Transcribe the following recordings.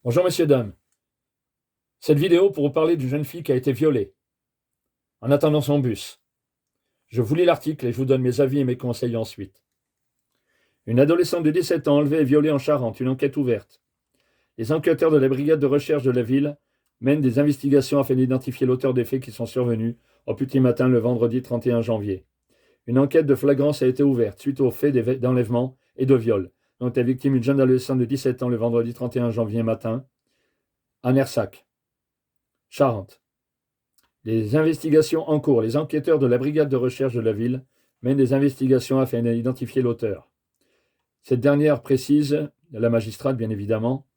Bonjour messieurs, dames. Cette vidéo pour vous parler d'une jeune fille qui a été violée en attendant son bus. Je vous lis l'article et je vous donne mes avis et mes conseils ensuite. Une adolescente de 17 ans enlevée et violée en Charente, une enquête ouverte. Les enquêteurs de la brigade de recherche de la ville mènent des investigations afin d'identifier l'auteur des faits qui sont survenus au petit matin le vendredi 31 janvier. Une enquête de flagrance a été ouverte suite aux faits d'enlèvement et de viol dont est victime une jeune adolescente de 17 ans le vendredi 31 janvier matin à Nersac, Charente. Les investigations en cours. Les enquêteurs de la brigade de recherche de la ville mènent des investigations afin d'identifier l'auteur. Cette dernière précise, la magistrate bien évidemment,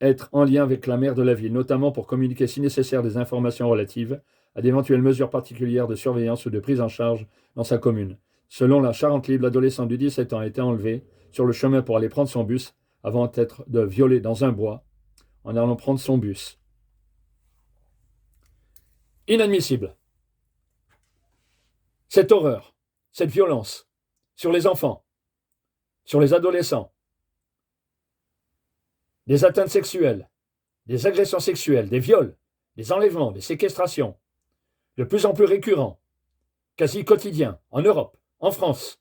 être en lien avec la maire de la ville, notamment pour communiquer si nécessaire des informations relatives à d'éventuelles mesures particulières de surveillance ou de prise en charge dans sa commune. Selon la Charente Libre, l'adolescente de 17 ans a été enlevée sur le chemin pour aller prendre son bus avant d'être violée dans un bois en allant prendre son bus. Inadmissible. Cette horreur, cette violence sur les enfants, sur les adolescents, des atteintes sexuelles, des agressions sexuelles, des viols, des enlèvements, des séquestrations, de plus en plus récurrents, quasi quotidiens, en Europe, en France.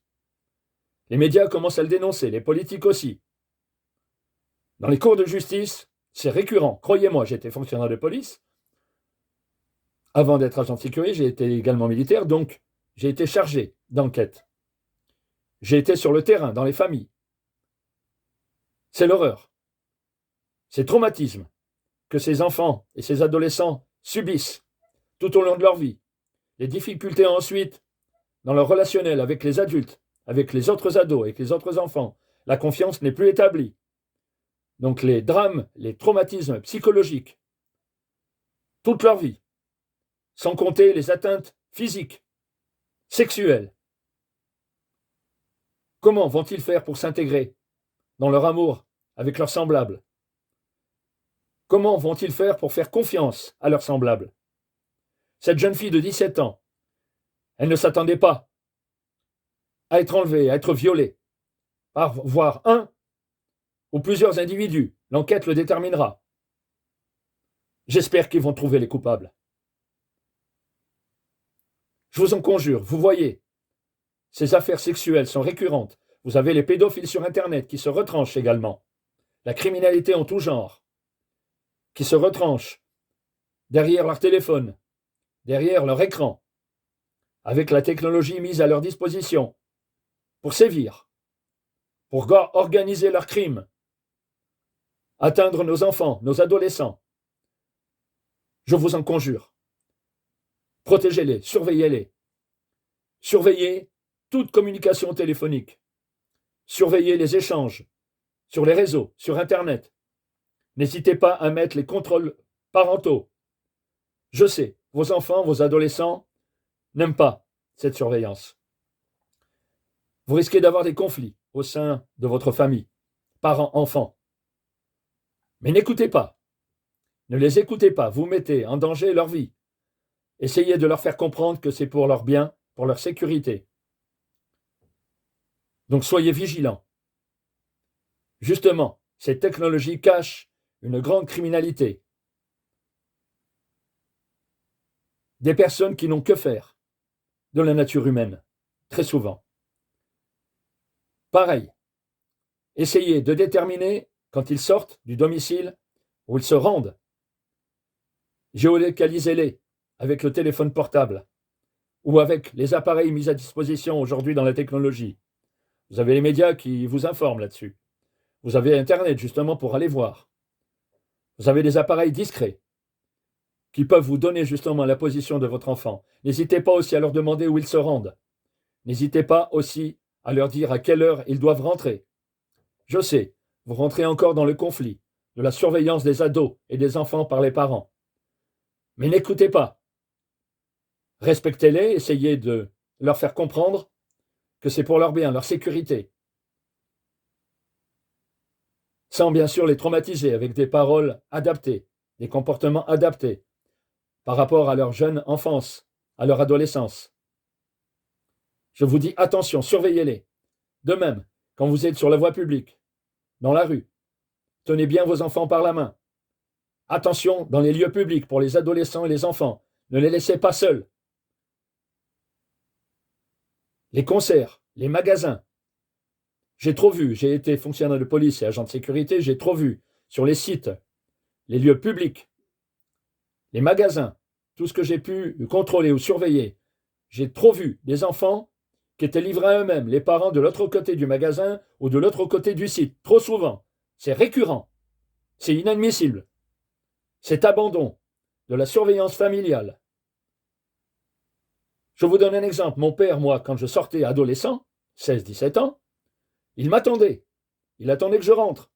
Les médias commencent à le dénoncer, les politiques aussi. Dans les cours de justice, c'est récurrent. Croyez-moi, j'étais fonctionnaire de police. Avant d'être agent de sécurité, j'ai été également militaire, donc j'ai été chargé d'enquête. J'ai été sur le terrain, dans les familles. C'est l'horreur. Ces traumatismes que ces enfants et ces adolescents subissent tout au long de leur vie. Les difficultés ensuite dans leur relationnel avec les adultes, avec les autres ados, avec les autres enfants. La confiance n'est plus établie. Donc les drames, les traumatismes psychologiques, toute leur vie, sans compter les atteintes physiques, sexuelles. Comment vont-ils faire pour s'intégrer dans leur amour avec leurs semblables? Comment vont-ils faire pour faire confiance à leurs semblables? Cette jeune fille de 17 ans, elle ne s'attendait pas à être enlevée, à être violée par voire un ou plusieurs individus. L'enquête le déterminera. J'espère qu'ils vont trouver les coupables. Je vous en conjure, vous voyez, ces affaires sexuelles sont récurrentes. Vous avez les pédophiles sur Internet qui se retranchent également. La criminalité en tout genre, qui se retranchent derrière leur téléphone, derrière leur écran, avec la technologie mise à leur disposition, pour sévir, pour organiser leurs crimes, atteindre nos enfants, nos adolescents. Je vous en conjure. Protégez-les, surveillez-les. Surveillez toute communication téléphonique. Surveillez les échanges sur les réseaux, sur Internet. N'hésitez pas à mettre les contrôles parentaux. Je sais, vos enfants, vos adolescents n'aiment pas cette surveillance. Vous risquez d'avoir des conflits au sein de votre famille, parents-enfants. Mais n'écoutez pas. Ne les écoutez pas. Vous mettez en danger leur vie. Essayez de leur faire comprendre que c'est pour leur bien, pour leur sécurité. Donc soyez vigilants. Justement, ces technologies cachent une grande criminalité. Des personnes qui n'ont que faire de la nature humaine, très souvent. Pareil, essayez de déterminer, quand ils sortent du domicile, où ils se rendent. Géolocalisez-les avec le téléphone portable ou avec les appareils mis à disposition aujourd'hui dans la technologie. Vous avez les médias qui vous informent là-dessus. Vous avez Internet justement pour aller voir. Vous avez des appareils discrets qui peuvent vous donner justement la position de votre enfant. N'hésitez pas aussi à leur demander où ils se rendent. N'hésitez pas aussi à leur dire à quelle heure ils doivent rentrer. Je sais, vous rentrez encore dans le conflit de la surveillance des ados et des enfants par les parents. Mais n'écoutez pas. Respectez-les, essayez de leur faire comprendre que c'est pour leur bien, leur sécurité. Sans bien sûr les traumatiser avec des paroles adaptées, des comportements adaptés par rapport à leur jeune enfance, à leur adolescence. Je vous dis attention, surveillez-les. De même, quand vous êtes sur la voie publique, dans la rue, tenez bien vos enfants par la main. Attention dans les lieux publics pour les adolescents et les enfants. Ne les laissez pas seuls. Les concerts, les magasins. J'ai trop vu, j'ai été fonctionnaire de police et agent de sécurité, j'ai trop vu sur les sites, les lieux publics, les magasins, tout ce que j'ai pu contrôler ou surveiller. J'ai trop vu des enfants qui étaient livrés à eux-mêmes, les parents de l'autre côté du magasin ou de l'autre côté du site. Trop souvent. C'est récurrent. C'est inadmissible. Cet abandon de la surveillance familiale. Je vous donne un exemple. Mon père, moi, quand je sortais adolescent, 16-17 ans, il m'attendait. Il attendait que je rentre.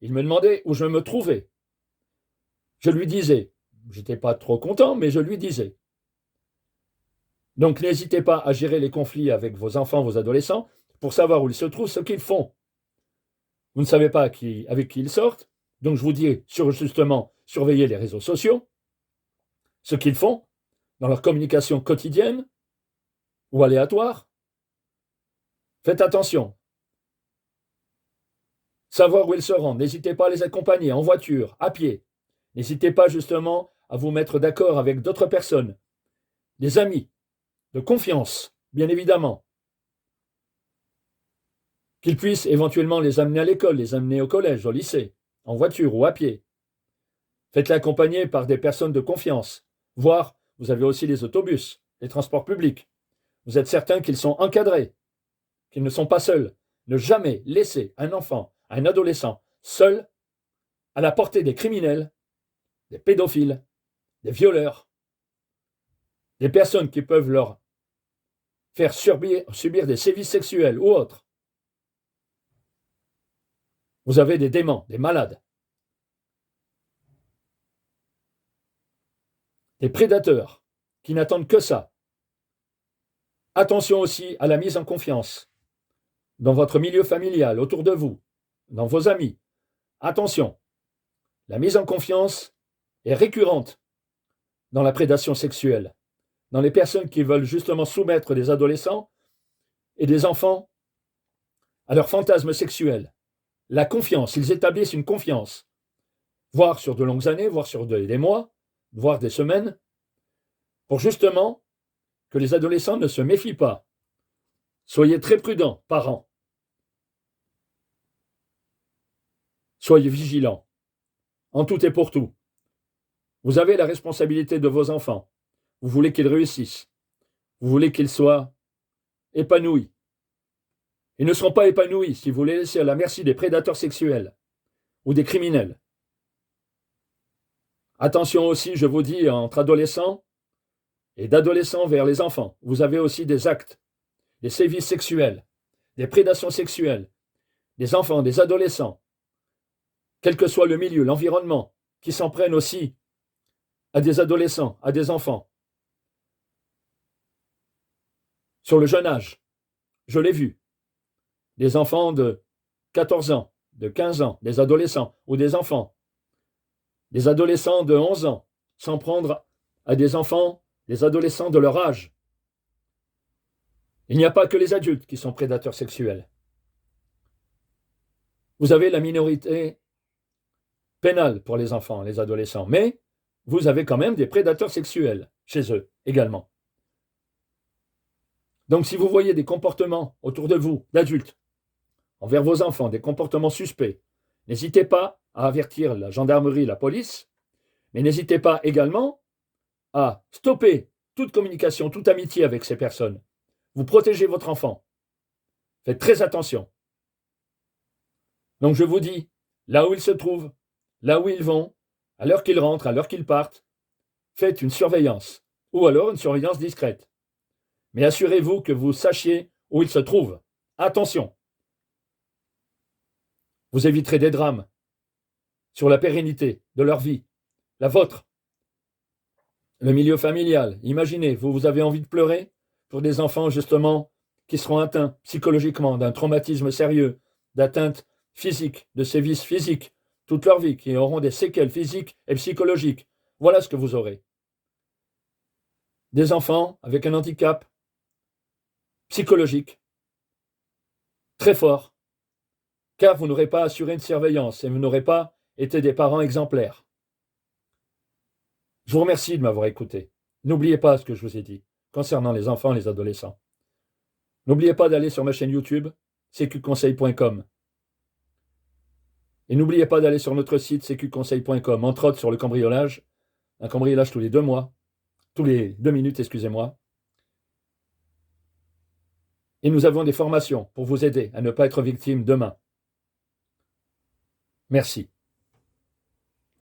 Il me demandait où je me trouvais. Je lui disais. J'étais pas trop content, mais je lui disais. Donc n'hésitez pas à gérer les conflits avec vos enfants, vos adolescents, pour savoir où ils se trouvent, ce qu'ils font. Vous ne savez pas avec qui ils sortent, donc je vous dis justement surveiller les réseaux sociaux, ce qu'ils font dans leur communication quotidienne ou aléatoire. Faites attention. Savoir où ils se rendent, n'hésitez pas à les accompagner en voiture, à pied. N'hésitez pas justement à vous mettre d'accord avec d'autres personnes, des amis, de confiance, bien évidemment, qu'ils puissent éventuellement les amener à l'école, les amener au collège, au lycée, en voiture ou à pied. Faites-les accompagner par des personnes de confiance, voire vous avez aussi les autobus, les transports publics. Vous êtes certain qu'ils sont encadrés, qu'ils ne sont pas seuls. Ne jamais laisser un enfant, un adolescent, seul, à la portée des criminels, des pédophiles, des violeurs, des personnes qui peuvent leur faire subir des sévices sexuels ou autres. Vous avez des démons, des malades, des prédateurs qui n'attendent que ça. Attention aussi à la mise en confiance dans votre milieu familial, autour de vous, dans vos amis. Attention, la mise en confiance est récurrente dans la prédation sexuelle, dans les personnes qui veulent justement soumettre des adolescents et des enfants à leurs fantasmes sexuels. La confiance, ils établissent une confiance, voire sur de longues années, voire sur des mois, voire des semaines, pour justement que les adolescents ne se méfient pas. Soyez très prudents, parents. Soyez vigilants, en tout et pour tout. Vous avez la responsabilité de vos enfants. Vous voulez qu'ils réussissent. Vous voulez qu'ils soient épanouis. Ils ne seront pas épanouis si vous les laissez à la merci des prédateurs sexuels ou des criminels. Attention aussi, je vous dis, entre adolescents et d'adolescents vers les enfants. Vous avez aussi des actes, des sévices sexuels, des prédations sexuelles, des enfants, des adolescents, quel que soit le milieu, l'environnement, qui s'en prennent aussi à des adolescents, à des enfants. Sur le jeune âge, je l'ai vu, des enfants de 14 ans, de 15 ans, des adolescents ou des enfants, des adolescents de 11 ans, s'en prendre à des enfants, des adolescents de leur âge. Il n'y a pas que les adultes qui sont prédateurs sexuels. Vous avez la minorité pénale pour les enfants, les adolescents, mais vous avez quand même des prédateurs sexuels chez eux également. Donc si vous voyez des comportements autour de vous, d'adultes, envers vos enfants, des comportements suspects, n'hésitez pas à avertir la gendarmerie, la police, mais n'hésitez pas également à stopper toute communication, toute amitié avec ces personnes. Vous protégez votre enfant. Faites très attention. Donc je vous dis, là où ils se trouvent, là où ils vont, à l'heure qu'ils rentrent, à l'heure qu'ils partent, faites une surveillance, ou alors une surveillance discrète. Mais assurez-vous que vous sachiez où ils se trouvent. Attention. Vous éviterez des drames sur la pérennité de leur vie, la vôtre, le milieu familial. Imaginez, vous avez envie de pleurer pour des enfants justement qui seront atteints psychologiquement d'un traumatisme sérieux, d'atteinte physique, de sévices physiques, toute leur vie, qui auront des séquelles physiques et psychologiques. Voilà ce que vous aurez. Des enfants avec un handicap psychologique très fort, car vous n'aurez pas assuré une surveillance et vous n'aurez pas été des parents exemplaires. Je vous remercie de m'avoir écouté. N'oubliez pas ce que je vous ai dit concernant les enfants et les adolescents. N'oubliez pas d'aller sur ma chaîne YouTube, sécuconseil.com. Et n'oubliez pas d'aller sur notre site sécuconseil.com, entre autres sur le cambriolage. Un cambriolage tous les 2 mois, tous les 2 minutes, excusez-moi. Et nous avons des formations pour vous aider à ne pas être victime demain. Merci.